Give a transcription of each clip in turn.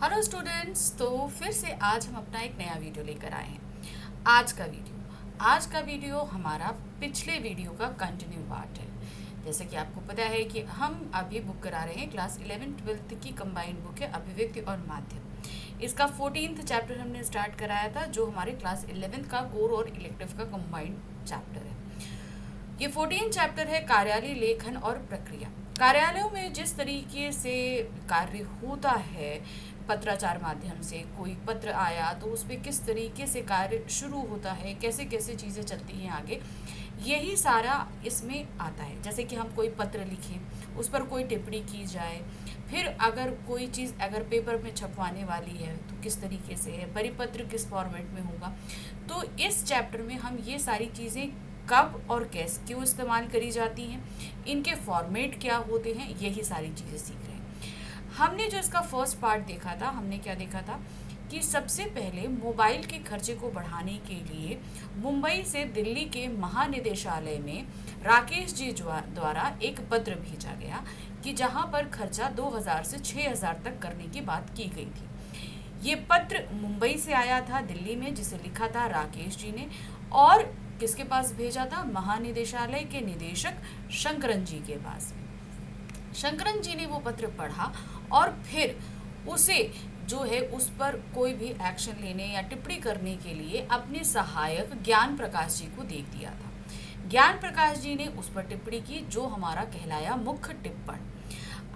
Hello students, तो फिर से आज हम अपना एक नया वीडियो लेकर आए हैं। आज का वीडियो हमारा पिछले वीडियो का कंटिन्यू पार्ट है। जैसे कि आपको पता है कि हम अभी बुक करा रहे हैं क्लास 11th-12th की कंबाइंड बुक है अभिव्यक्ति और माध्यम। इसका 14th चैप्टर हमने स्टार्ट कराया था, जो हमारे क्लास 11th का कोर और इलेक्टिव का कंबाइंड चैप्टर है। ये 14 चैप्टर है कार्यालय लेखन और प्रक्रिया। कार्यालयों में जिस तरीके से कार्य होता है, पत्राचार माध्यम से कोई पत्र आया तो उस पर किस तरीके से कार्य शुरू होता है, कैसे कैसे चीज़ें चलती हैं आगे, यही सारा इसमें आता है। जैसे कि हम कोई पत्र लिखें, उस पर कोई टिप्पणी की जाए, फिर अगर कोई चीज़ अगर पेपर में छपवाने वाली है तो किस तरीके से है, परिपत्र किस फॉर्मेट में होगा। तो इस चैप्टर में हम ये सारी चीज़ें कब और कैसे क्यों इस्तेमाल करी जाती हैं, इनके फॉर्मेट क्या होते हैं, यही सारी चीज़ें सीख रहे हैं। हमने जो इसका फर्स्ट पार्ट देखा था, हमने क्या देखा था कि सबसे पहले मोबाइल के खर्चे को बढ़ाने के लिए मुंबई से दिल्ली के महानिदेशालय में राकेश जी द्वारा एक पत्र भेजा गया कि जहां पर खर्चा 2000 से 6000 तक करने की बात की गई थी। ये पत्र मुंबई से आया था दिल्ली में, जिसे लिखा था राकेश जी ने, और किसके पास भेजा था? महानिदेशालय के निदेशक शंकरन जी के पास। शंकरन जी ने वो पत्र पढ़ा और फिर उसे जो है उस पर कोई भी एक्शन लेने या टिप्पणी करने के लिए अपने सहायक ज्ञान प्रकाश जी को दे दिया था। ज्ञान प्रकाश जी ने उस पर टिप्पणी की, जो हमारा कहलाया मुख्य टिप्पण।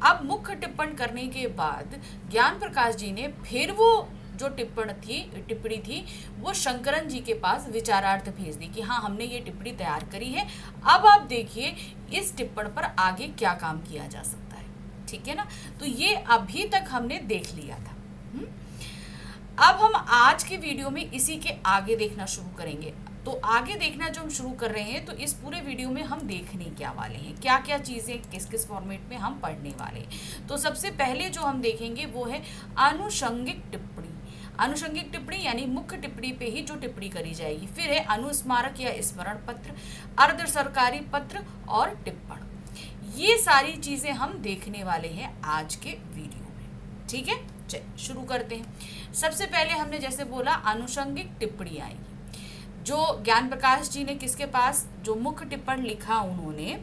अब मुख्य टिप्पण करने के बाद ज्ञान प्रकाश जी ने फिर वो जो टिप्पणी थी वो शंकरन जी के पास विचारार्थ भेज दी कि हाँ, हमने ये टिप्पणी तैयार करी है, अब आप देखिए इस टिप्पण पर आगे क्या काम किया जा सकता है। ठीक है ना? तो ये अभी तक हमने देख लिया था। अब हम आज के वीडियो में इसी के आगे देखना शुरू करेंगे। तो आगे देखना जो हम शुरू कर रहे हैं, तो इस पूरे वीडियो में हम देखने क्या वाले हैं, क्या क्या चीज़ें किस किस फॉर्मेट में हम पढ़ने वाले हैं। तो सबसे पहले जो हम देखेंगे वो है आनुषंगिक टिप्पणी। आनुषंगिक टिप्पणी यानी मुख्य टिप्पणी पे ही जो टिप्पणी करी जाएगी। फिर है अनुस्मारक या स्मरण पत्र, अर्ध सरकारी पत्र और टिप्पण। ये सारी चीज़ें हम देखने वाले हैं आज के वीडियो में। ठीक है, चलिए शुरू करते हैं। सबसे पहले हमने जैसे बोला आनुषंगिक टिप्पणी आएगी। जो ज्ञान प्रकाश जी ने किसके पास जो मुख्य टिप्पण लिखा, उन्होंने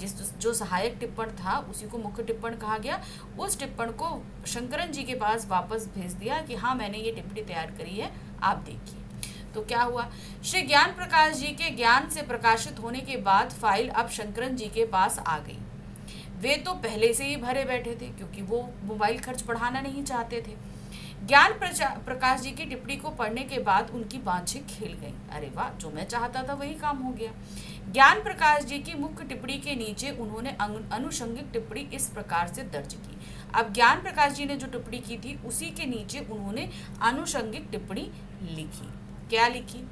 जो सहायक टिप्पण था उसी को मुख्य टिप्पण कहा गया। उस टिप्पण को शंकरन जी के पास वापस भेज दिया कि हाँ, मैंने ये टिप्पणी तैयार करी है, आप देखिए। तो क्या हुआ, श्री ज्ञान प्रकाश जी के ज्ञान से प्रकाशित होने के बाद फाइल अब शंकरन जी के पास आ गई। वे तो पहले से ही भरे बैठे थे, क्योंकि वो मोबाइल खर्च बढ़ाना नहीं चाहते थे। ज्ञान प्रकाश जी की टिप्पणी को पढ़ने के बाद उनकी बाँछें खिल गईं। अरे वाह, जो मैं चाहता था वही काम हो गया। ज्ञान प्रकाश जी की मुख्य टिप्पणी के नीचे उन्होंने अनुषंगिक टिप्पणी इस प्रकार से दर्ज की। अब ज्ञान प्रकाश जी ने जो टिप्पणी की थी उसी के नीचे उन्होंने अनुषंगिक टिप्पणी लिखी। क्या लिखी?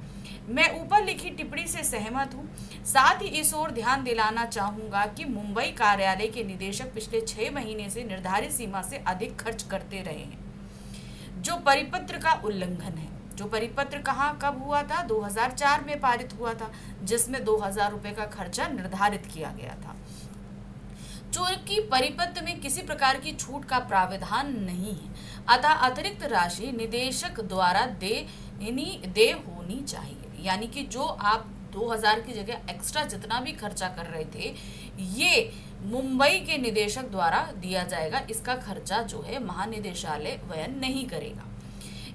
मैं ऊपर लिखी टिप्पणी से सहमत हूँ। साथ ही इस ओर ध्यान दिलाना चाहूँगा कि मुंबई कार्यालय के निदेशक पिछले 6 महीने से निर्धारित सीमा से अधिक खर्च करते रहे हैं, जो परिपत्र का उल्लंघन है। जो परिपत्र कहाँ कब हुआ था? 2004 में पारित हुआ था, जिसमें 2000 रुपये का खर्चा निर्धारित किया गया था। चूंकि परिपत्र में किसी प्रकार की छूट का प्रावधान नहीं है, अतः अतिरिक्त राशि निदेशक द्वारा दे होनी चाहिए। यानी कि जो आप 2000 की जगह एक्स्ट्रा जितना भी खर्चा कर रहे थे, ये मुंबई के निदेशक द्वारा दिया जाएगा। इसका खर्चा जो है महानिदेशालय वहन नहीं करेगा।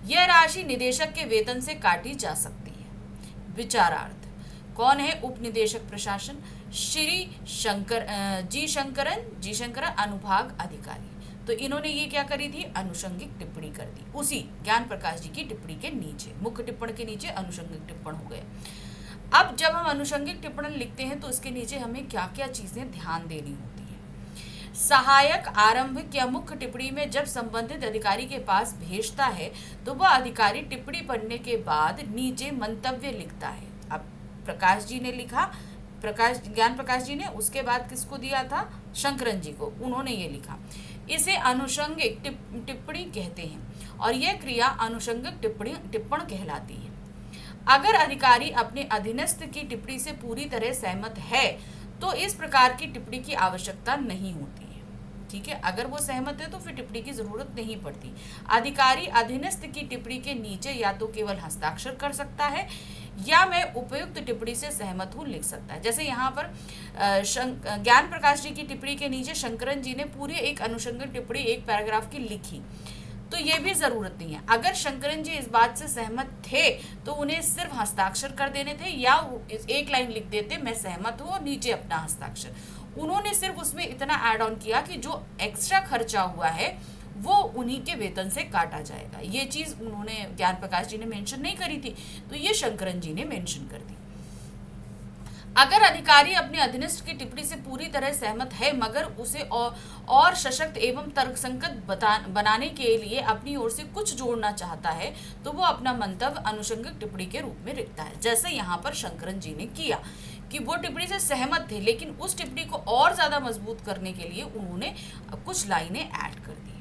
यह राशि निदेशक के वेतन से काटी जा सकती है। विचारार्थ कौन है? उप निदेशक प्रशासन श्री शंकरन अनुभाग अधिकारी। तो इन्होंने ये क्या करी थी? अनुषंगिक टिप्पणी कर दी। उसी ज्ञान प्रकाश जी की टिप्पणी के नीचे, मुख्य टिप्पण के नीचे अनुषंगिक टिप्पण हो गया। अब जब हम अनुषंगिक टिप्पण लिखते हैं तो इसके नीचे हमें क्या क्या चीजें ध्यान देनी होती है। सहायक आरंभिक या मुख्य टिप्पणी में जब संबंधित अधिकारी के पास भेजता है तो वह अधिकारी टिप्पणी पढ़ने के बाद नीचे मंतव्य लिखता है। अब प्रकाश जी ने लिखा, ज्ञान प्रकाश जी ने, उसके बाद किसको दिया था? शंकरन जी को। उन्होंने ये लिखा। इसे अनुषंगिक टिप्पणी कहते हैं और यह क्रिया अनुषंगिक टिप्पण कहलाती है। अगर अधिकारी अपने अधीनस्थ की टिप्पणी से पूरी तरह सहमत है तो इस प्रकार की टिप्पणी की आवश्यकता नहीं होती है। ठीक है, अगर वो सहमत है तो फिर टिप्पणी की जरूरत नहीं पड़ती। अधिकारी अधीनस्थ की टिप्पणी के नीचे या तो केवल हस्ताक्षर कर सकता है या मैं उपयुक्त टिप्पणी से सहमत हूँ लिख सकता है। जैसे यहाँ पर ज्ञान प्रकाश जी की टिप्पणी के नीचे शंकरन जी ने पूरी एक अनुशंसित टिप्पणी एक पैराग्राफ की लिखी, तो ये भी जरूरत नहीं है। अगर शंकरन जी इस बात से सहमत थे तो उन्हें सिर्फ हस्ताक्षर कर देने थे या एक लाइन लिख देते मैं सहमत हूँ और नीचे अपना हस्ताक्षर। उन्होंने सिर्फ उसमें इतना ऐड ऑन किया कि जो एक्स्ट्रा खर्चा हुआ है वो उन्हीं के वेतन से काटा जाएगा। ये चीज उन्होंने ज्ञान प्रकाश जी ने मेंशन नहीं करी थी, तो ये शंकरन जी ने मेंशन कर दी। अगर अधिकारी अपने अधीनस्थ की टिप्पणी से पूरी तरह सहमत है मगर उसे और सशक्त एवं तर्कसंगत बनाने के लिए अपनी ओर से कुछ जोड़ना चाहता है तो वो अपना मंतव्य अनुषंगिक टिप्पणी के रूप में लिखता है। जैसे यहाँ पर शंकरन जी ने किया कि वो टिप्पणी से सहमत थे लेकिन उस टिप्पणी को और ज्यादा मजबूत करने के लिए उन्होंने कुछ लाइनें ऐड कर दी।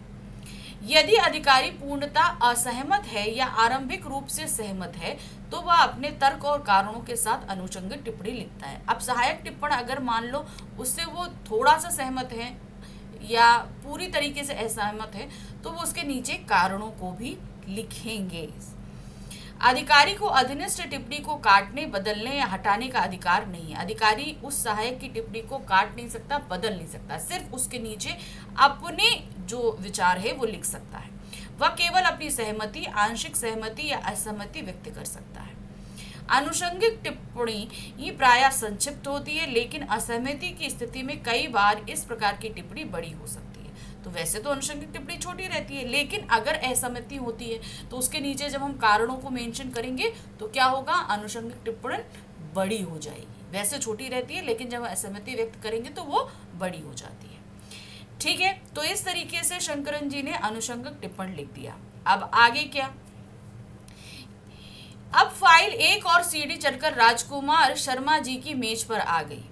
यदि अधिकारी पूर्णतः असहमत है या आरंभिक रूप से सहमत है तो वह अपने तर्क और कारणों के साथ अनुषंगिक टिप्पणी लिखता है। अब सहायक टिप्पण अगर मान लो उससे वो थोड़ा सा सहमत है या पूरी तरीके से असहमत है तो वो उसके नीचे कारणों को भी लिखेंगे। अधिकारी को अधीनस्थ टिप्पणी को काटने, बदलने या हटाने का अधिकार नहीं है। अधिकारी उस सहायक की टिप्पणी को काट नहीं सकता, बदल नहीं सकता, सिर्फ उसके नीचे अपने जो विचार है वो लिख सकता है। वह केवल अपनी सहमति, आंशिक सहमति या असहमति व्यक्त कर सकता है। अनुषंगिक टिप्पणी ये प्रायः संक्षिप्त होती है लेकिन असहमति की स्थिति में कई बार इस प्रकार की टिप्पणी बड़ी हो सकती है। तो वैसे तो अनुषंगिक टिप्पणी छोटी रहती है लेकिन अगर असहमति होती है तो उसके नीचे जब हम कारणों को मेंशन करेंगे तो क्या होगा, अनुषंगिक टिप्पणी बड़ी हो जाएगी। वैसे छोटी रहती है लेकिन जब असहमति व्यक्त करेंगे तो वो बड़ी हो जाती है। ठीक है, तो इस तरीके से शंकरन जी ने अनुषंगिक टिप्पण लिख दिया। अब आगे क्या, अब फाइल एक और सीडी चढ़कर राजकुमार शर्मा जी की मेज पर आ गई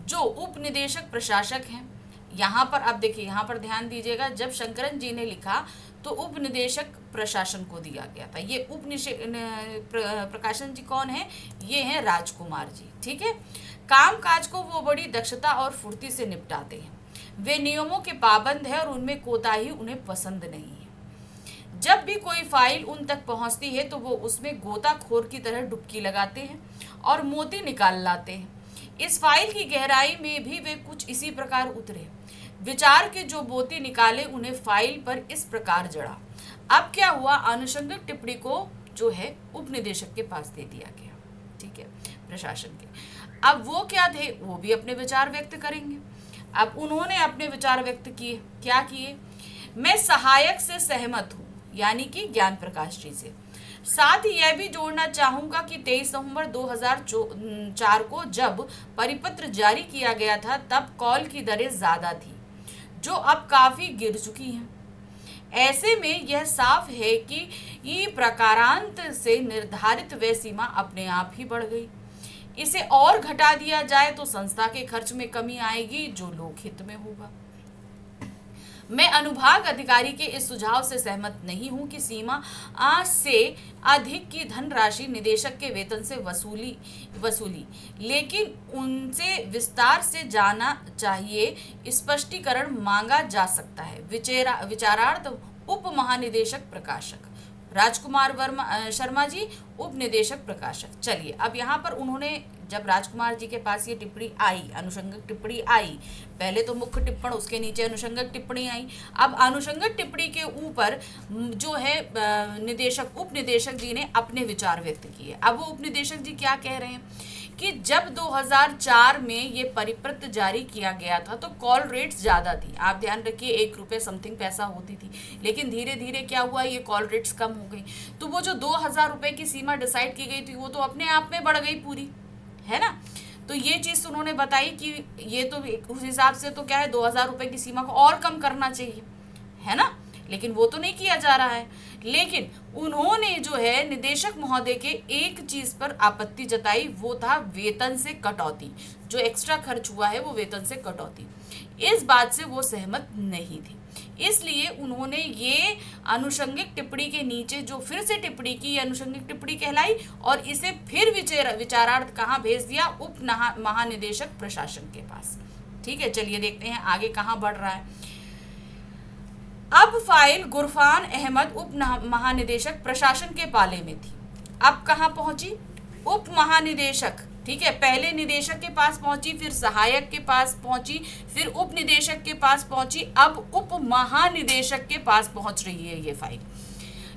जो उप निदेशक प्रशासक हैं। यहाँ पर अब देखिए, यहाँ पर ध्यान दीजिएगा, जब शंकरन जी ने लिखा तो उप निदेशक प्रशासन को दिया गया था। ये उप प्रकाशन जी कौन है, ये हैं राजकुमार जी। ठीक है, काम काज को वो बड़ी दक्षता और फुर्ती से निपटाते हैं। वे नियमों के पाबंद है और उनमें कोताही उन्हें पसंद नहीं है। जब भी कोई फाइल उन तक पहुंचती है तो वो उसमें गोताखोर की तरह डुबकी लगाते हैं और मोती निकाल लाते हैं। इस फाइल की गहराई में भी वे कुछ इसी प्रकार उतरे। विचार के जो मोती निकाले उन्हें फाइल पर इस प्रकार जड़ा। अब क्या हुआ, अनुषंगिक टिप्पणी को जो है उपनिदेशक के पास दे दिया गया। ठीक है, प्रशासन के। अब वो क्या थे, वो भी अपने विचार व्यक्त करेंगे। अब उन्होंने अपने विचार व्यक्त किए, क्या किए, मैं सहायक से सहमत हूँ, यानी कि ज्ञान प्रकाश जी से। साथ ही यह भी जोड़ना चाहूंगा कि 23 नवंबर 2004 को जब परिपत्र जारी किया गया था तब कॉल की दरें ज्यादा थी जो अब काफी गिर चुकी हैं। ऐसे में यह साफ है कि ये प्रकारांत से निर्धारित व्यय सीमा अपने आप ही बढ़ गई। इसे और घटा दिया जाए तो संस्था के खर्च में कमी आएगी जो लोकहित में होगा। मैं अनुभाग अधिकारी के इस सुझाव से सहमत नहीं हूं कि सीमा से अधिक की धनराशि निदेशक के वेतन से वसूली, लेकिन उनसे विस्तार से जाना चाहिए। स्पष्टीकरण मांगा जा सकता है। विचारार्थ उप महानिदेशक प्रकाशक राजकुमार शर्मा जी, उप निदेशक प्रकाशक। चलिए, अब यहाँ पर उन्होंने जब राजकुमार जी के पास ये टिप्पणी आई, अनुषंगिक टिप्पणी आई, पहले तो मुख्य टिप्पण, उसके नीचे अनुषंगिक टिप्पणी आई। अब अनुषंगिक टिप्पणी के ऊपर जो है निदेशक, उप निदेशक जी ने अपने विचार व्यक्त किए। अब वो उप निदेशक जी क्या कह रहे हैं कि जब 2004 में ये परिपत्र जारी किया गया था तो कॉल रेट्स ज़्यादा थी। आप ध्यान रखिए, 1 रुपये समथिंग पैसा होती थी, लेकिन धीरे धीरे क्या हुआ, ये कॉल रेट्स कम हो गई। तो वो जो 2000 रुपये की सीमा डिसाइड की गई थी वो तो अपने आप में बढ़ गई पूरी, है ना। तो ये चीज़ उन्होंने बताई कि ये तो उस हिसाब से तो क्या है, 2000 रुपये की सीमा को और कम करना चाहिए, है ना, लेकिन वो तो नहीं किया जा रहा है। लेकिन उन्होंने जो है निदेशक महोदय के एक चीज पर आपत्ति जताई, वो था वेतन से कटौती। जो एक्स्ट्रा खर्च हुआ है वो वेतन से कटौती, इस बात से वो सहमत नहीं थी। इसलिए उन्होंने ये अनुषंगिक टिप्पणी के नीचे जो फिर से टिप्पणी की, अनुषंगिक टिप्पणी कहलाई और इसे फिर विचारार्थ कहाँ भेज दिया, उप महानिदेशक प्रशासन के पास। ठीक है, चलिए देखते हैं आगे कहाँ बढ़ रहा है। अब फाइल गुरफान अहमद उप महानिदेशक प्रशासन के पाले में थी। अब कहाँ पहुंची? उप महानिदेशक, ठीक है, पहले निदेशक के पास पहुंची, फिर सहायक के पास पहुंची, फिर उप निदेशक के पास पहुंची, अब उप महानिदेशक के पास पहुंच रही है। ये फाइल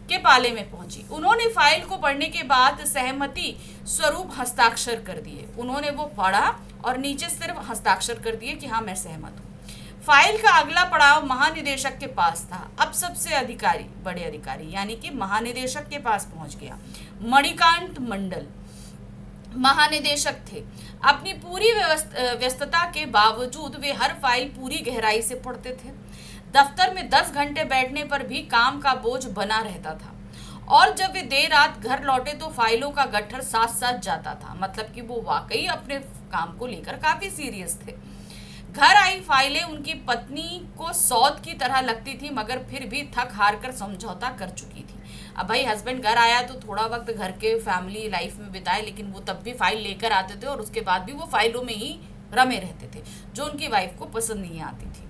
के पाले में पहुंची। उन्होंने फाइल को पढ़ने के बाद सहमति स्वरूप हस्ताक्षर कर दिए। उन्होंने वो पढ़ा और नीचे सिर्फ हस्ताक्षर कर दिए कि हाँ मैं सहमत हूँ। फाइल का अगला पड़ाव महानिदेशक के पास था। अब सबसे अधिकारी, बड़े अधिकारी यानी कि महानिदेशक के पास पहुंच गया। मणिकांत मंडल महानिदेशक थे। अपनी पूरी व्यस्तता के बावजूद वे हर फाइल पूरी गहराई से पढ़ते थे। दफ्तर में 10 घंटे बैठने पर भी काम का बोझ बना रहता था और जब वे देर रात घर लौटे तो फाइलों का गट्ठर साथ साथ जाता था। मतलब कि वो वाकई अपने काम को लेकर काफी सीरियस थे। घर आई फाइलें उनकी पत्नी को सौत की तरह लगती थी, मगर फिर भी थक हार कर समझौता कर चुकी थी। अब भाई हस्बैंड घर आया तो थोड़ा वक्त घर के फैमिली लाइफ में बिताए, लेकिन वो तब भी फाइल लेकर आते थे और उसके बाद भी वो फाइलों में ही रमे रहते थे, जो उनकी वाइफ को पसंद नहीं आती थी।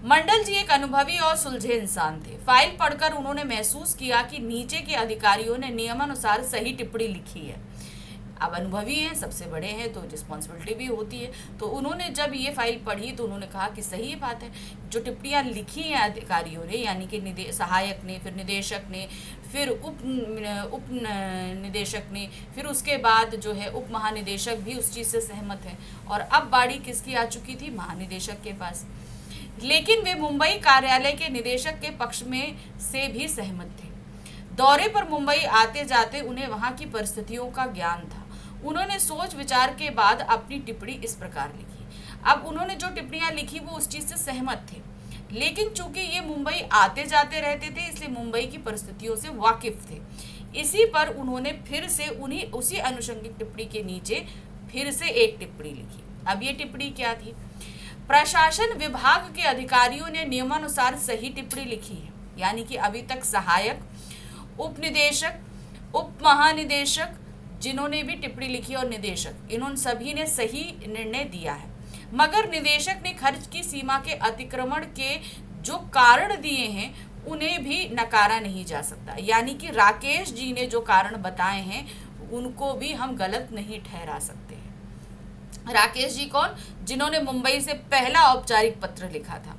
मंडल जी एक अनुभवी और सुलझे इंसान थे। फाइल पढ़कर उन्होंने महसूस किया कि नीचे के अधिकारियों ने नियमानुसार सही टिप्पणी लिखी है। अब अनुभवी हैं, सबसे बड़े हैं, तो रिस्पॉन्सिबिलिटी भी होती है। तो उन्होंने जब ये फाइल पढ़ी तो उन्होंने कहा कि सही बात है, जो टिप्पणियाँ लिखी हैं अधिकारियों ने, यानी कि सहायक ने, फिर निदेशक ने, फिर उप निदेशक ने, फिर उसके बाद जो है उप महानिदेशक भी उस चीज़ से सहमत है। और अब बारी किसकी आ चुकी थी? महानिदेशक के पास। लेकिन वे मुंबई कार्यालय के निदेशक के पक्ष में से भी सहमत थे। दौरे पर मुंबई आते जाते उन्हें वहां की परिस्थितियों का ज्ञान था। उन्होंने सोच विचार के बाद अपनी टिप्पणी इस प्रकार लिखी। अब उन्होंने जो टिप्पणियां लिखी वो उस चीज से सहमत थे, लेकिन चूंकि ये मुंबई आते जाते रहते थे इसलिए मुंबई की परिस्थितियों से वाकिफ थे। इसी पर उन्होंने फिर से उसी अनुषंगिक टिप्पणी के नीचे फिर से एक टिप्पणी लिखी। अब ये टिप्पणी क्या थी? प्रशासन विभाग के अधिकारियों ने नियमानुसार सही टिप्पणी लिखी है, यानी कि अभी तक सहायक, उप निदेशक, उप महानिदेशक जिन्होंने भी टिप्पणी लिखी और निदेशक, इन्होंने सभी ने सही निर्णय दिया है। मगर निदेशक ने खर्च की सीमा के अतिक्रमण के जो कारण दिए हैं उन्हें भी नकारा नहीं जा सकता। यानी कि राकेश जी ने जो कारण बताए हैं उनको भी हम गलत नहीं ठहरा सकते हैं। राकेश जी कौन? जिन्होंने मुंबई से पहला औपचारिक पत्र लिखा था।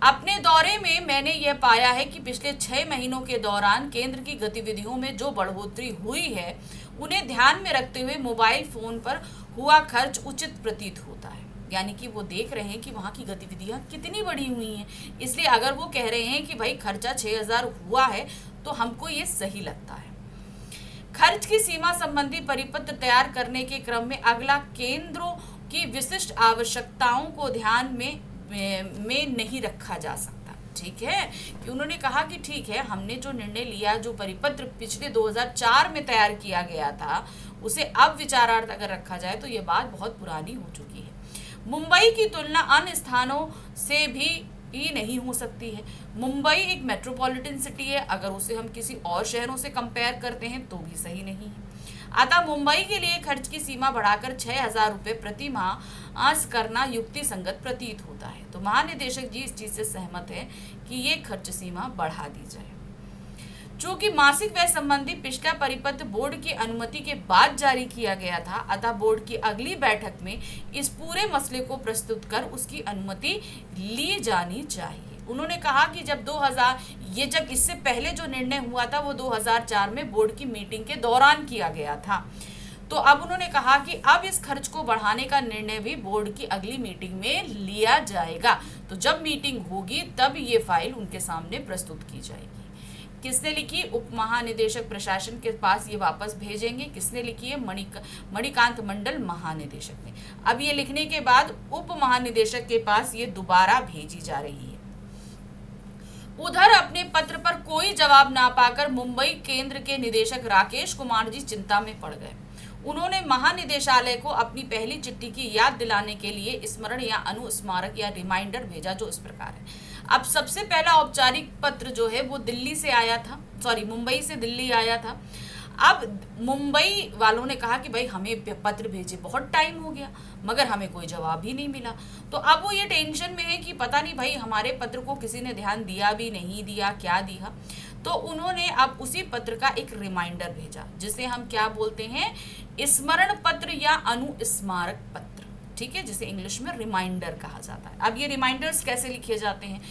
अपने दौरे में मैंने यह पाया है कि पिछले 6 महीनों के दौरान केंद्र की गतिविधियों में जो बढ़ोतरी हुई है उन्हें ध्यान में रखते हुए मोबाइल फोन पर हुआ खर्च उचित प्रतीत होता है। यानी कि वो देख रहे हैं कि वहाँ की गतिविधियाँ कितनी बढ़ी हुई हैं, इसलिए अगर वो कह रहे हैं कि भाई खर्चा 6000 हुआ है तो हमको ये सही लगता है। खर्च की सीमा संबंधी परिपत्र तैयार करने के क्रम में अगला केंद्रों की विशिष्ट आवश्यकताओं को ध्यान में नहीं रखा जा सकता। ठीक है, कि उन्होंने कहा कि ठीक है, हमने जो निर्णय लिया, जो परिपत्र पिछले 2004 में तैयार किया गया था उसे अब विचारार्थ अगर रखा जाए तो ये बात बहुत पुरानी हो चुकी है। मुंबई की तुलना अन्य स्थानों से भी ही नहीं हो सकती है। मुंबई एक मेट्रोपॉलिटन सिटी है, अगर उसे हम किसी और शहरों से कंपेयर करते हैं तो भी सही नहीं है। अतः मुंबई के लिए खर्च की सीमा बढ़ाकर 6000 रुपये प्रति माह करना युक्ति संगत प्रतीत होता है। तो महानिदेशक जी इस चीज से सहमत है कि ये खर्च सीमा बढ़ा दी जाए। चूंकि मासिक व्यय संबंधी पिछला परिपत्र बोर्ड की अनुमति के बाद जारी किया गया था, अतः बोर्ड की अगली बैठक में इस पूरे मसले को प्रस्तुत कर उसकी अनुमति ली जानी चाहिए। उन्होंने कहा कि जब इससे पहले जो निर्णय हुआ था वो 2004 में बोर्ड की मीटिंग के दौरान किया गया था। तो अब उन्होंने कहा कि अब इस खर्च को बढ़ाने का निर्णय भी बोर्ड की अगली मीटिंग में लिया जाएगा। तो जब मीटिंग होगी तब ये फाइल उनके सामने प्रस्तुत की जाएगी। किसने लिखी? उप महानिदेशक प्रशासन के पास ये वापस भेजेंगे। किसने लिखी है? मणिकांत मंडल महानिदेशक ने। अब ये लिखने के बाद उप महानिदेशक के पास ये दोबारा भेजी जा रही है। उधर अपने पत्र पर कोई जवाब ना पाकर मुंबई केंद्र के निदेशक राकेश कुमार जी चिंता में पड़ गए। उन्होंने महानिदेशालय को अपनी पहली चिट्ठी की याद दिलाने के लिए स्मरण या अनुस्मारक या रिमाइंडर भेजा, जो इस प्रकार है। अब सबसे पहला औपचारिक पत्र जो है वो दिल्ली से आया था, मुंबई से दिल्ली आया था। अब मुंबई वालों ने कहा कि भाई हमें पत्र भेजे बहुत टाइम हो गया, मगर हमें कोई जवाब ही नहीं मिला। तो अब वो ये टेंशन में है कि पता नहीं भाई हमारे पत्र को किसी ने ध्यान दिया भी नहीं दिया, क्या दिया। तो उन्होंने अब उसी पत्र का एक रिमाइंडर भेजा, जिसे हम क्या बोलते हैं, स्मरण पत्र या अनुस्मारक पत्र, ठीक है, जिसे इंग्लिश में रिमाइंडर कहा जाता है। अब ये रिमाइंडर्स कैसे लिखे जाते हैं,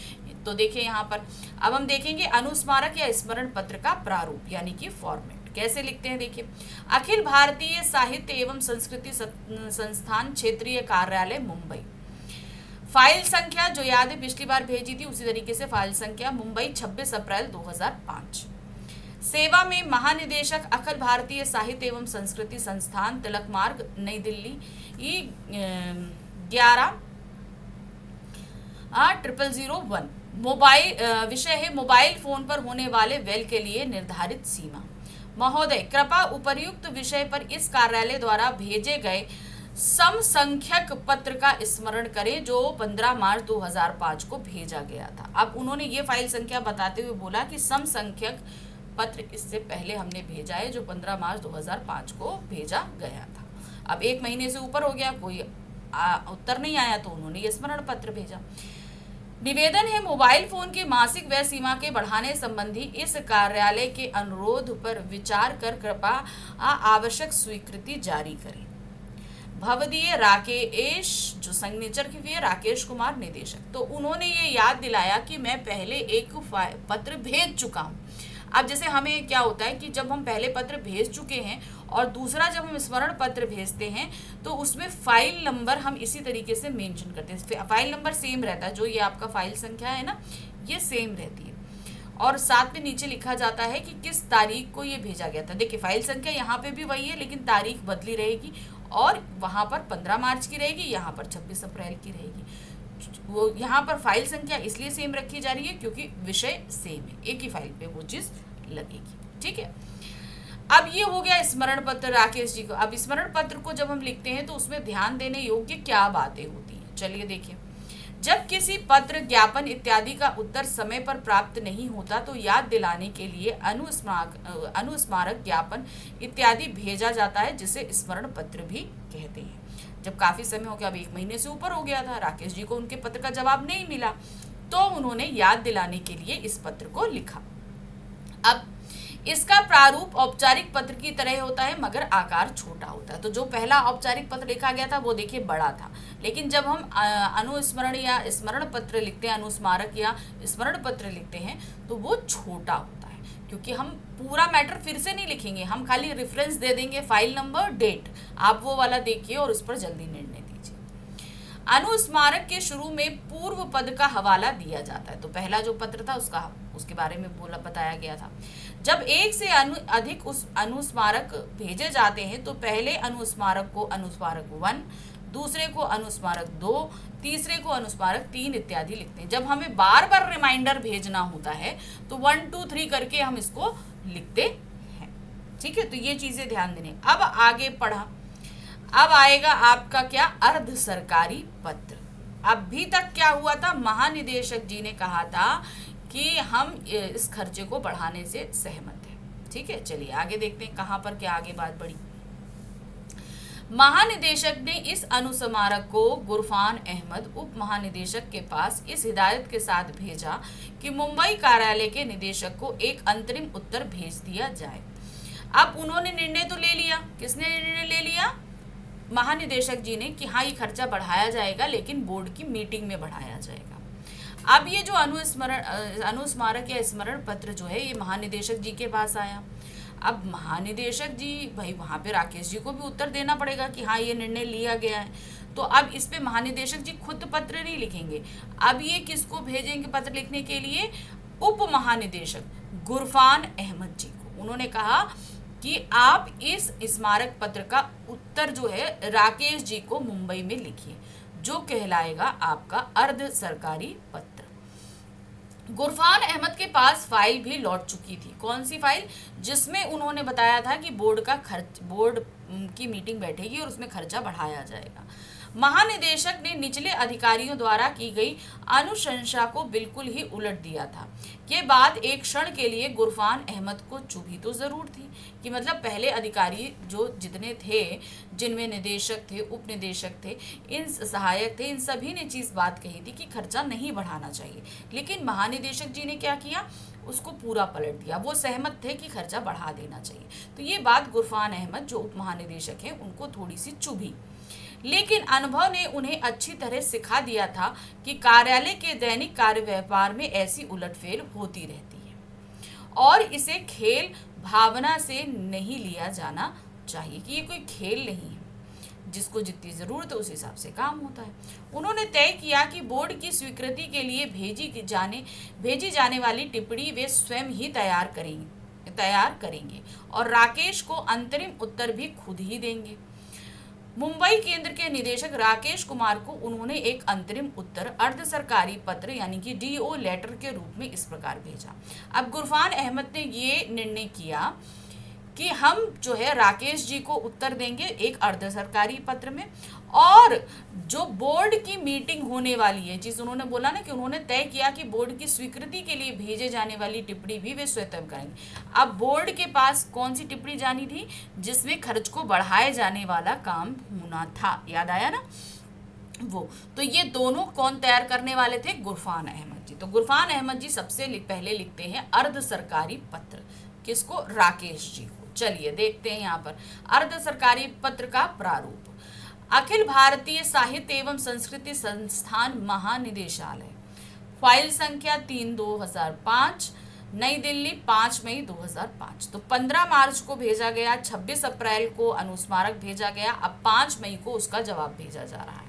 तो देखिए यहाँ पर अब हम देखेंगे अनुस्मारक या स्मरण पत्र का प्रारूप यानी कि फॉर्मेट कैसे लिखते हैं। देखिए, अखिल भारतीय साहित्य एवं संस्कृति संस्थान क्षेत्रीय कार्यालय मुंबई, फाइल संख्या जो याद है पिछली बार भेजी थी उसी तरीके से फाइल संख्या मुंबई 26 अप्रैल 2005। सेवा में महानिदेशक अखिल भारतीय साहित्य एवं संस्कृति संस्थान, तिलक मार्ग, नई दिल्ली, 110001। मोबाइल विषय है मोबाइल फोन पर होने वाले वेल के लिए निर्धारित सीमा। महोदय, कृपया उपर्युक्त विषय पर इस कार्यालय द्वारा भेजे गए समसंख्यक पत्र का स्मरण करें जो 15 मार्च 2005 को भेजा गया था। अब उन्होंने ये फाइल संख्या बताते हुए बोला कि समसंख्यक पत्र इससे पहले हमने भेजा है जो 15 मार्च 2005 को भेजा गया था। अब 1 महीने से ऊपर हो गया, कोई उत्तर नहीं आया, तो उन्होंने ये स्मरण पत्र भेजा। निवेदन है मोबाइल फोन की मासिक व्यय सीमा के बढ़ाने संबंधी इस कार्यालय के अनुरोध पर विचार कर कृपया आवश्यक स्वीकृति जारी करें। भवदीय राकेश, जो सिग्नेचर की हुई है राकेश कुमार निदेशक। तो उन्होंने ये याद दिलाया कि मैं पहले एक पत्र भेज चुका हूँ। अब जैसे हमें क्या होता है कि जब हम पहले पत्र भेज चुके हैं और दूसरा जब हम स्मरण पत्र भेजते हैं तो उसमें फाइल नंबर हम इसी तरीके से मेंशन करते हैं। फाइल नंबर सेम रहता है, जो ये आपका फाइल संख्या है ना, ये सेम रहती है, और साथ में नीचे लिखा जाता है कि किस तारीख को ये भेजा गया था। देखिए, फाइल संख्या यहाँ पे भी वही है, लेकिन तारीख बदली रहेगी, और वहाँ पर 15 मार्च की रहेगी, यहाँ पर 26 अप्रैल की रहेगी। वो यहाँ पर फाइल संख्या इसलिए सेम रखी जा रही है क्योंकि विषय सेम है, एक ही फाइल पे वो चीज़ लगेगी, ठीक है। अब ये हो गया स्मरण पत्र राकेश जी को। अब स्मरण पत्र को जब हम लिखते हैं तो उसमें ध्यान देने योग्य क्या बातें होती हैं, चलिए देखिए। जब किसी पत्र, ज्ञापन इत्यादि का उत्तर समय पर प्राप्त नहीं होता तो याद दिलाने के लिए अनुस्मारक ज्ञापन इत्यादि भेजा जाता है, जिसे स्मरण पत्र भी कहते हैं। जब काफी समय हो गया, अब 1 महीने से ऊपर हो गया था, राकेश जी को उनके पत्र का जवाब नहीं मिला, तो उन्होंने याद दिलाने के लिए इस पत्र को लिखा। अब इसका प्रारूप औपचारिक पत्र की तरह होता है, मगर आकार छोटा होता है। तो जो पहला औपचारिक पत्र लिखा गया था वो देखिए बड़ा था, लेकिन जब हम अनुस्मरण या स्मरण पत्र लिखते हैं, अनुस्मारक या स्मरण पत्र लिखते हैं, तो वो छोटा होता है, क्योंकि हम पूरा मैटर फिर से नहीं लिखेंगे, हम खाली रेफरेंस दे देंगे, फाइल नंबर, डेट, आप वो वाला देखिए और उस पर जल्दी निर्णय दीजिए। अनुस्मारक के शुरू में पूर्व पद का हवाला दिया जाता है। तो पहला जो पत्र था उसके बारे में बताया गया था। जब एक से अधिक उस अनुस्मारक भेजे जाते हैं तो पहले अनुस्मारक को अनुस्मारक 1, दूसरे को अनुस्मारक 2, तीसरे को अनुस्मारक 3 इत्यादि लिखते हैं। जब हमें बार बार रिमाइंडर भेजना होता है तो 1 2 3 करके हम इसको लिखते हैं, ठीक है। तो ये चीजें ध्यान देने। अब आगे पढ़ा, अब आएगा आपका क्या, अर्ध सरकारी पत्र। अभी तक क्या हुआ था, महानिदेशक जी ने कहा था कि हम इस खर्चे को बढ़ाने से सहमत हैं, ठीक है। चलिए आगे देखते हैं कहाँ पर क्या आगे बात बढ़ी। महानिदेशक ने इस अनुस्मारक को गुरफान अहमद उप महानिदेशक के पास इस हिदायत के साथ भेजा कि मुंबई कार्यालय के निदेशक को एक अंतरिम उत्तर भेज दिया जाए। अब उन्होंने निर्णय तो ले लिया, किसने निर्णय ले लिया, महानिदेशक जी ने, कि हाँ ये खर्चा बढ़ाया जाएगा, लेकिन बोर्ड की मीटिंग में बढ़ाया जाएगा। अब ये जो अनुस्मारक या स्मरण पत्र जो है ये महानिदेशक जी के पास आया। अब महानिदेशक जी, भाई वहाँ पे राकेश जी को भी उत्तर देना पड़ेगा कि हाँ ये निर्णय लिया गया है। तो अब इस पे महानिदेशक जी खुद पत्र नहीं लिखेंगे, अब ये किसको भेजेंगे पत्र लिखने के लिए, उप महानिदेशक गुरफान अहमद जी को। उन्होंने कहा कि आप इस स्मारक पत्र का उत्तर जो है राकेश जी को मुंबई में लिखिए, जो कहलाएगा आपका अर्ध सरकारी पत्र। गुरफान अहमद के पास फाइल भी लौट चुकी थी। कौन सी फाइल, जिसमें उन्होंने बताया था कि बोर्ड की मीटिंग बैठेगी और उसमें खर्चा बढ़ाया जाएगा। महानिदेशक ने निचले अधिकारियों द्वारा की गई अनुशंसा को बिल्कुल ही उलट दिया था। ये बात एक क्षण के लिए गुरफान अहमद को चुभी तो जरूर थी कि मतलब पहले अधिकारी जो जितने थे, जिनमें निदेशक थे, उपनिदेशक थे, इन सहायक थे, इन सभी ने चीज बात कही थी कि खर्चा नहीं बढ़ाना चाहिए, लेकिन महानिदेशक जी ने क्या किया, उसको पूरा पलट दिया। वो सहमत थे कि खर्चा बढ़ा देना चाहिए। तो ये बात गुरफान अहमद जो उप महानिदेशक हैं उनको थोड़ी सी चुभी, लेकिन अनुभव ने उन्हें अच्छी तरह सिखा दिया था कि कार्यालय के दैनिक कार्य व्यापार में ऐसी उलटफेर होती रहती है और इसे खेल भावना से नहीं लिया जाना चाहिए, कि ये कोई खेल नहीं है, जिसको जितनी जरूरत है उस हिसाब से काम होता है। उन्होंने तय किया कि बोर्ड की स्वीकृति के लिए भेजी जाने वाली टिप्पणी वे स्वयं ही तैयार करेंगे और राकेश को अंतरिम उत्तर भी खुद ही देंगे। मुंबई केंद्र के निदेशक राकेश कुमार को उन्होंने एक अंतरिम उत्तर अर्ध सरकारी पत्र यानी कि डीओ लेटर के रूप में इस प्रकार भेजा। अब गुरफान अहमद ने ये निर्णय किया कि हम जो है राकेश जी को उत्तर देंगे एक अर्ध सरकारी पत्र में, और जो बोर्ड की मीटिंग होने वाली है, जिस उन्होंने बोला ना कि उन्होंने तय किया कि बोर्ड की स्वीकृति के लिए भेजे जाने वाली टिप्पणी भी वे स्वयं करेंगे। अब बोर्ड के पास कौन सी टिप्पणी जानी थी, जिसमें खर्च को बढ़ाए जाने वाला काम होना था, याद आया ना वो। तो ये दोनों कौन तैयार करने वाले थे, गुरफान अहमद जी। तो गुरफान अहमद जी सबसे पहले लिखते हैं अर्ध सरकारी पत्र, किसको, राकेश जी को। चलिए देखते हैं यहाँ पर अर्ध सरकारी पत्र का प्रारूप। अखिल भारतीय साहित्य एवं संस्कृति संस्थान महानिदेशालय, फाइल संख्या 3/2005, नई दिल्ली 5 मई 2005। तो 15 मार्च को भेजा गया, 26 अप्रैल को अनुस्मारक भेजा गया, अब 5 मई को उसका जवाब भेजा जा रहा है।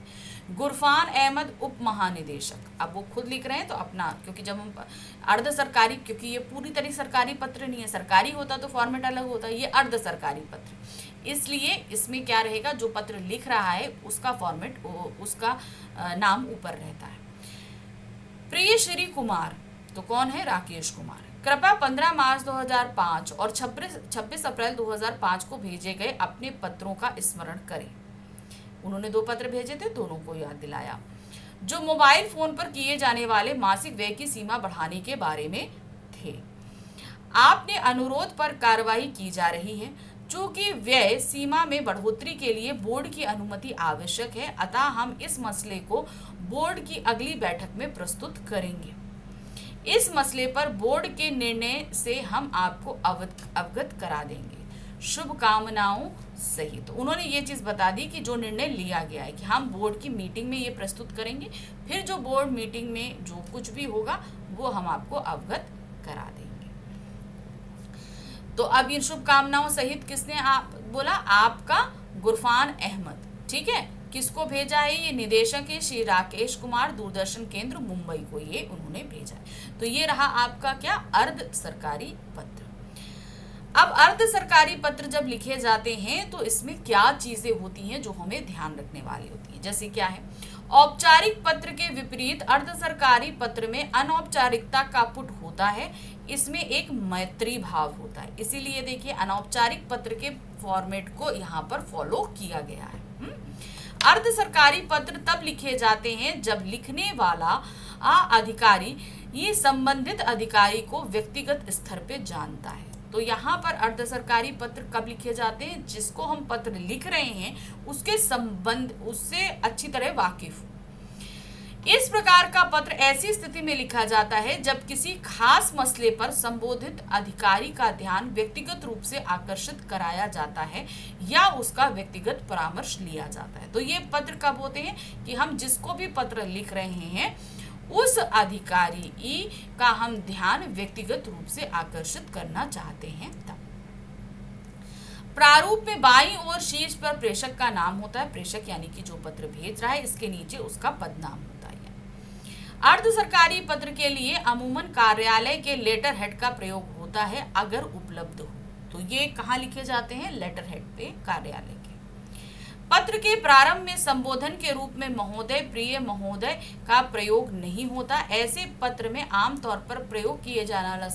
गुरफान अहमद उप महानिदेशक, अब वो खुद लिख रहे हैं तो अपना, क्योंकि जब हम अर्ध सरकारी, क्योंकि ये पूरी तरह सरकारी पत्र नहीं है, सरकारी होता तो फॉर्मेट अलग होता है, ये अर्ध सरकारी पत्र, इसलिए इसमें क्या रहेगा, जो पत्र लिख रहा है उसका फॉर्मेट, उसका नाम ऊपर रहता है। प्रिय श्री कुमार, तो कौन है, राकेश कुमार, कृपया 15 मार्च 2005 और 26 अप्रैल 2005 को भेजे गए अपने पत्रों का स्मरण करें। उन्होंने 2 पत्र भेजे थे, दोनों को याद दिलाया, जो मोबाइल फोन पर किए जाने वाले मासिक व्यय की सीमा बढ़ाने के बारे में थे। आपने अनुरोध पर कार्रवाई की जा रही है, चूंकि व्यय सीमा में बढ़ोतरी के लिए बोर्ड की अनुमति आवश्यक है, अतः हम इस मसले को बोर्ड की अगली बैठक में प्रस्तुत करेंगे। इस मसले पर बोर्ड के निर्णय से हम आपको अवगत करा देंगे। शुभकामनाओं सहित। तो उन्होंने ये चीज़ बता दी कि जो निर्णय लिया गया है कि हम बोर्ड की मीटिंग में ये प्रस्तुत करेंगे, फिर जो बोर्ड मीटिंग में जो कुछ भी होगा वो हम आपको अवगत करा देंगे। तो अब ये शुभकामनाओं सहित किसने बोला, आपका गुरफान अहमद, ठीक है। किसको भेजा है, ये निदेशक है श्री राकेश कुमार, दूरदर्शन केंद्र मुंबई को ये उन्होंने भेजा है। तो ये रहा आपका क्या, अर्ध सरकारी पत्र। अब अर्ध सरकारी पत्र जब लिखे जाते हैं तो इसमें क्या चीजें होती हैं जो हमें ध्यान रखने वाली होती हैं, जैसे क्या है, औपचारिक पत्र के विपरीत अर्ध सरकारी पत्र में अनौपचारिकता का पुट होता है, इसमें एक मैत्री भाव होता है, इसीलिए देखिए अनौपचारिक पत्र के फॉर्मेट को यहाँ पर फॉलो किया गया है। अर्ध सरकारी पत्र तब लिखे जाते हैं जब लिखने वाला अधिकारी ये संबंधित अधिकारी को व्यक्तिगत स्तर पे जानता है। तो यहाँ पर अर्ध सरकारी पत्र कब लिखे जाते हैं, जिसको हम पत्र लिख रहे हैं उसके संबंध, उससे अच्छी तरह वाकिफ हो। इस प्रकार का पत्र ऐसी स्थिति में लिखा जाता है जब किसी खास मसले पर संबोधित अधिकारी का ध्यान व्यक्तिगत रूप से आकर्षित कराया जाता है या उसका व्यक्तिगत परामर्श लिया जाता है। तो ये पत्र कब होते हैं कि हम जिसको भी पत्र लिख रहे हैं उस अधिकारी का हम ध्यान व्यक्तिगत रूप से आकर्षित करना चाहते हैं तब। प्रारूप में बाईं ओर शीर्ष पर प्रेषक का नाम होता है, प्रेषक यानी कि जो पत्र भेज रहा है, इसके नीचे उसका पदनाम होता है। अर्ध सरकारी पत्र के लिए अमूमन कार्यालय के लेटर हेड का प्रयोग होता है अगर उपलब्ध हो। तो ये कहाँ लिखे जाते हैं, लेटर हेड पे, कार्यालय के। पत्र के प्रारंभ में संबोधन के रूप में महोदय, प्रिय महोदय का प्रयोग नहीं होता। ऐसे पत्र में आमतौर पर प्रयोग किए जाने वाला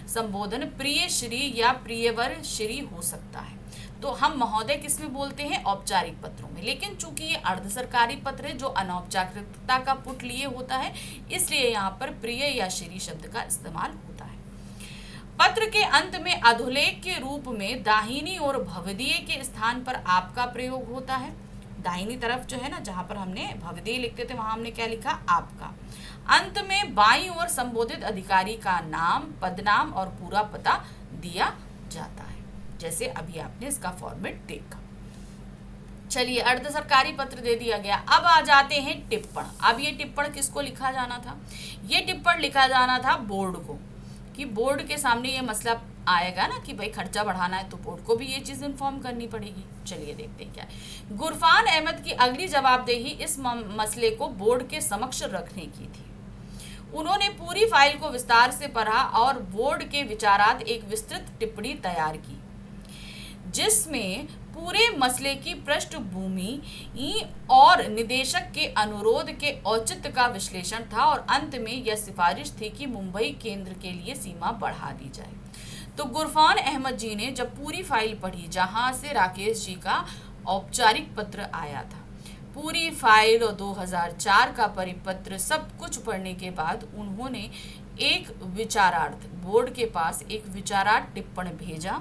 संबोधन प्रिय श्री या प्रियवर श्री हो सकता है। तो हम महोदय किस में बोलते हैं? औपचारिक पत्रों में। लेकिन चूंकि ये अर्ध सरकारी पत्र है जो अनौपचारिकता का पुट लिए होता है, इसलिए यहाँ पर प्रिय या श्री शब्द का इस्तेमाल होता है। पत्र के अंत में अधोलेख के रूप में दाहिनी और भवदीय के स्थान पर आपका प्रयोग होता है। दाहिनी तरफ जो है ना, जहां पर हमने भवदीय लिखते थे, वहां हमने क्या लिखा? आपका। अंत में बाईं ओर संबोधित अधिकारी का नाम, पदनाम और पूरा पता दिया जाता है, जैसे अभी आपने इसका फॉर्मेट देखा। चलिए, अर्ध सरकारी पत्र दे दिया गया। अब आ जाते हैं टिप्पण। अब ये टिप्पण किसको लिखा जाना था? ये टिप्पण लिखा जाना था बोर्ड को, कि बोर्ड के सामने ये मसला आएगा ना कि भाई खर्चा बढ़ाना है, तो बोर्ड को भी ये चीज़ इन्फॉर्म करनी पड़ेगी। चलिए देखते हैं क्या है। गुरफान अहमद की अगली जवाबदेही इस मसले को बोर्ड के समक्ष रखने की थी। उन्होंने पूरी फाइल को विस्तार से पढ़ा और बोर्ड के विचारार्थ एक विस्तृत टिप्पणी तैयार की, जिसमें पूरे मसले की पृष्ठभूमि और निदेशक के अनुरोध के औचित्य का विश्लेषण था, और अंत में यह सिफारिश थी कि मुंबई केंद्र के लिए सीमा बढ़ा दी जाए। तो गुरफान अहमद जी ने जब पूरी फाइल पढ़ी, जहां से राकेश जी का औपचारिक पत्र आया था, पूरी फाइल और 2004 का परिपत्र सब कुछ पढ़ने के बाद उन्होंने एक विचारार्थ, बोर्ड के पास एक विचारार्थ टिप्पण भेजा,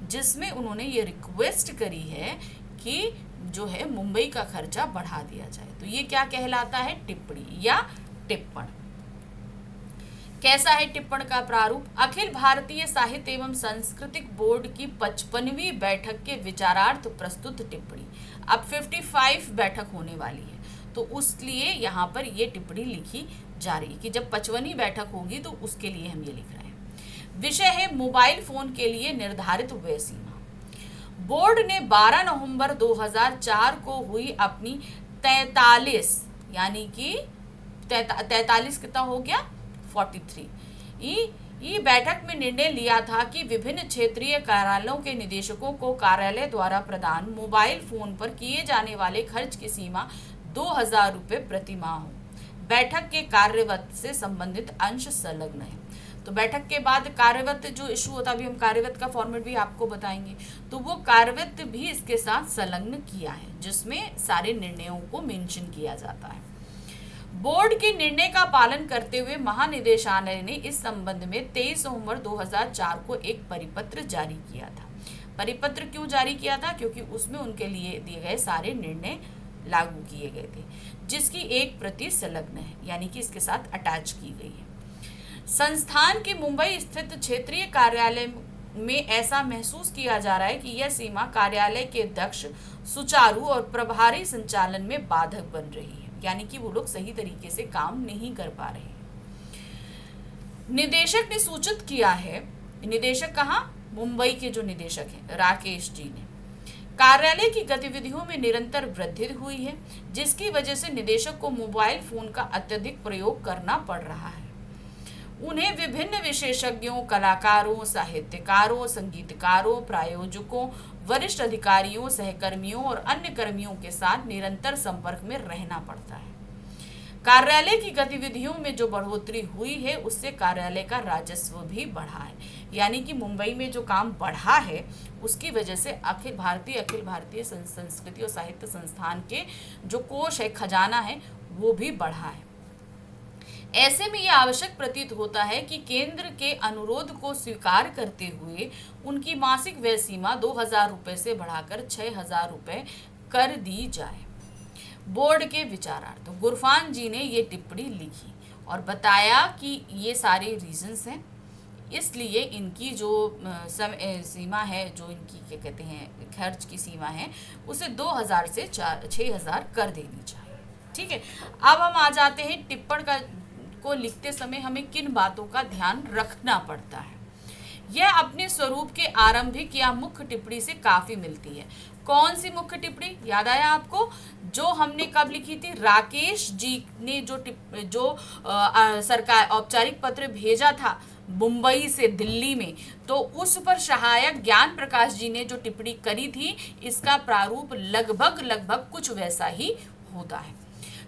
जिसमें उन्होंने ये रिक्वेस्ट करी है कि जो है मुंबई का खर्चा बढ़ा दिया जाए। तो ये क्या कहलाता है? टिप्पणी या टिप्पण। कैसा है टिप्पण का प्रारूप? अखिल भारतीय साहित्य एवं सांस्कृतिक बोर्ड की 55वीं बैठक के विचारार्थ प्रस्तुत टिप्पणी। अब 55 बैठक होने वाली है, तो उसलिए यहाँ पर ये टिप्पणी लिखी जा रही है कि जब 55वीं बैठक होगी तो उसके लिए हम ये लिख रहे हैं। विषय है मोबाइल फोन के लिए निर्धारित व्यय सीमा। बोर्ड ने 12 नवंबर 2004 को हुई अपनी 43 यानी कि 43 कितना हो गया? 43 ई बैठक में निर्णय लिया था कि विभिन्न क्षेत्रीय कार्यालयों के निदेशकों को कार्यालय द्वारा प्रदान मोबाइल फोन पर किए जाने वाले खर्च की सीमा 2000 रुपये प्रति माह हो। बैठक के कार्यवत से संबंधित अंश संलग्न है। तो बैठक के बाद कार्यवत जो इशू होता है, अभी हम कार्यवत का फॉर्मेट भी आपको बताएंगे, तो वो कार्यवत भी इसके साथ संलग्न किया है, जिसमें सारे निर्णयों को मेंशन किया जाता है। बोर्ड के निर्णय का पालन करते हुए महानिदेशालय ने इस संबंध में 23 नवंबर 2004 को एक परिपत्र जारी किया था। परिपत्र क्यों जारी किया था? क्योंकि उसमें उनके लिए दिए गए सारे निर्णय लागू किए गए थे, जिसकी एक प्रति संलग्न है, यानी कि इसके साथ अटैच की गई है। संस्थान के मुंबई स्थित क्षेत्रीय कार्यालय में ऐसा महसूस किया जा रहा है कि यह सीमा कार्यालय के दक्ष, सुचारू और प्रभारी संचालन में बाधक बन रही है, यानी कि वो लोग सही तरीके से काम नहीं कर पा रहे हैं। निदेशक ने सूचित किया है, निदेशक कहाँ? मुंबई के जो निदेशक हैं राकेश जी ने, कार्यालय की गतिविधियों में निरंतर वृद्धि हुई है, जिसकी वजह से निदेशक को मोबाइल फोन का अत्यधिक प्रयोग करना पड़ रहा है। उन्हें विभिन्न विशेषज्ञों, कलाकारों, साहित्यकारों, संगीतकारों, प्रायोजकों, वरिष्ठ अधिकारियों, सहकर्मियों और अन्य कर्मियों के साथ निरंतर संपर्क में रहना पड़ता है। कार्यालय की गतिविधियों में जो बढ़ोतरी हुई है, उससे कार्यालय का राजस्व भी बढ़ा है, यानी कि मुंबई में जो काम बढ़ा है उसकी वजह से अखिल भारतीय संस्कृति और साहित्य संस्थान के जो कोष है, खजाना है, वो भी बढ़ा है। ऐसे में यह आवश्यक प्रतीत होता है कि केंद्र के अनुरोध को स्वीकार करते हुए उनकी मासिक व्यय सीमा 2000 रुपये से बढ़ाकर 6000 रुपये कर दी जाए। बोर्ड के विचारार्थ गुरफान जी ने ये टिप्पणी लिखी और बताया कि ये सारे रीजंस हैं, इसलिए इनकी जो सीमा है, जो इनकी क्या कहते हैं खर्च की सीमा है, उसे 2000 से 6000 कर देनी चाहिए। ठीक है, अब हम आ जाते हैं टिप्पण को लिखते समय हमें किन बातों का ध्यान रखना पड़ता है। यह अपने स्वरूप के आरंभिक या मुख्य टिप्पणी से काफी मिलती है। कौन सी मुख्य टिप्पणी याद आया आपको? जो हमने कब लिखी थी? राकेश जी ने जो सरकार औपचारिक पत्र भेजा था मुंबई से दिल्ली में, तो उस पर सहायक ज्ञान प्रकाश जी ने जो टिप्पणी करी थी, इसका प्रारूप लगभग कुछ वैसा ही होता है।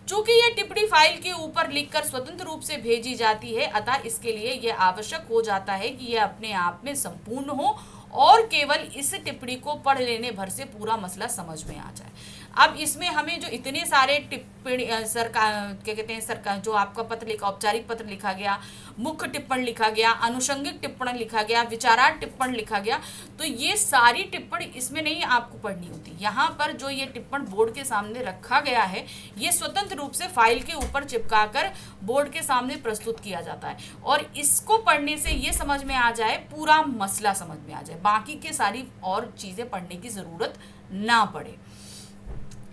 चूंकि यह टिप्पणी फाइल के ऊपर लिखकर स्वतंत्र रूप से भेजी जाती है, अतः इसके लिए यह आवश्यक हो जाता है कि यह अपने आप में संपूर्ण हो और केवल इस टिप्पणी को पढ़ लेने भर से पूरा मसला समझ में आ जाए। अब इसमें हमें जो इतने सारे टिप्पणी सरकार क्या कहते हैं सरकार जो आपका पत्र लिखा, औपचारिक पत्र लिखा गया, मुख्य टिप्पण लिखा गया, अनुषंगिक टिप्पण लिखा गया, विचारार्थ टिप्पण लिखा गया, तो ये सारी टिप्पण इसमें नहीं आपको पढ़नी होती। यहाँ पर जो ये टिप्पण बोर्ड के सामने रखा गया है, ये स्वतंत्र रूप से फाइल के ऊपर चिपकाकर बोर्ड के सामने प्रस्तुत किया जाता है, और इसको पढ़ने से ये समझ में आ जाए, पूरा मसला समझ में आ जाए, बाकी के सारी और चीजें पढ़ने की जरूरत ना पड़े।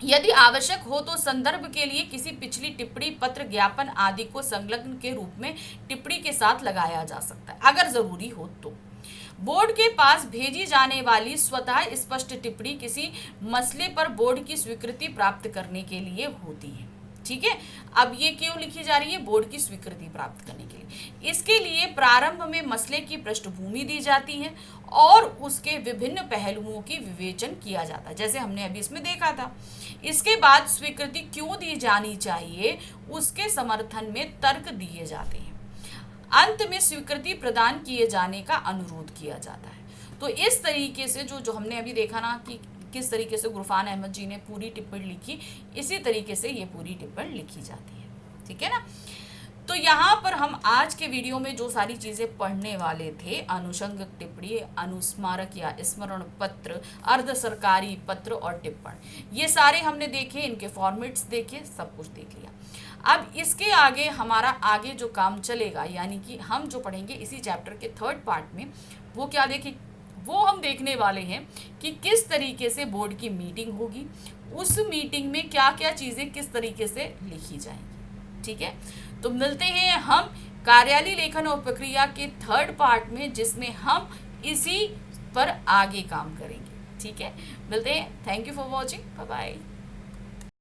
यदि आवश्यक हो तो संदर्भ के लिए किसी पिछली टिप्पणी, पत्र, ज्ञापन आदि को संलग्न के रूप में टिप्पणी के साथ लगाया जा सकता है, अगर जरूरी हो तो। बोर्ड के पास भेजी जाने वाली स्वतः स्पष्ट टिप्पणी किसी मसले पर बोर्ड की स्वीकृति प्राप्त करने के लिए होती है। ठीक है, अब ये क्यों लिखी जा रही है? बोर्ड की स्वीकृति प्राप्त करने के लिए। इसके लिए प्रारंभ में मसले की पृष्ठभूमि दी जाती है और उसके विभिन्न पहलुओं की विवेचन किया जाता है, जैसे हमने अभी इसमें देखा था। इसके बाद स्वीकृति क्यों दी जानी चाहिए, उसके समर्थन में तर्क दिए जाते हैं। अंत में स्वीकृति प्रदान किए जाने का अनुरोध किया जाता है। तो इस तरीके से जो हमने अभी देखा ना कि किस तरीके से गुरफान अहमद जी ने पूरी टिप्पणी लिखी, इसी तरीके से ये पूरी टिप्पणी लिखी जाती है। ठीक है ना। तो यहाँ पर हम आज के वीडियो में जो सारी चीज़ें पढ़ने वाले थे, अनुषंगिक टिप्पणी, अनुस्मारक या स्मरण पत्र, अर्ध सरकारी पत्र और टिप्पण, ये सारे हमने देखे, इनके फॉर्मेट्स देखे, सब कुछ देख लिया। अब इसके आगे हमारा आगे जो काम चलेगा, यानी कि हम जो पढ़ेंगे इसी चैप्टर के 3rd पार्ट में, वो क्या देखें, वो हम देखने वाले हैं कि किस तरीके से बोर्ड की मीटिंग होगी, उस मीटिंग में क्या क्या चीज़ें किस तरीके से लिखी जाएंगी। ठीक है, तो मिलते हैं हम कार्यालय लेखन और प्रक्रिया के 3rd पार्ट में, जिसमें हम इसी पर आगे काम करेंगे। ठीक है, मिलते हैं। Thank you for watching, bye bye.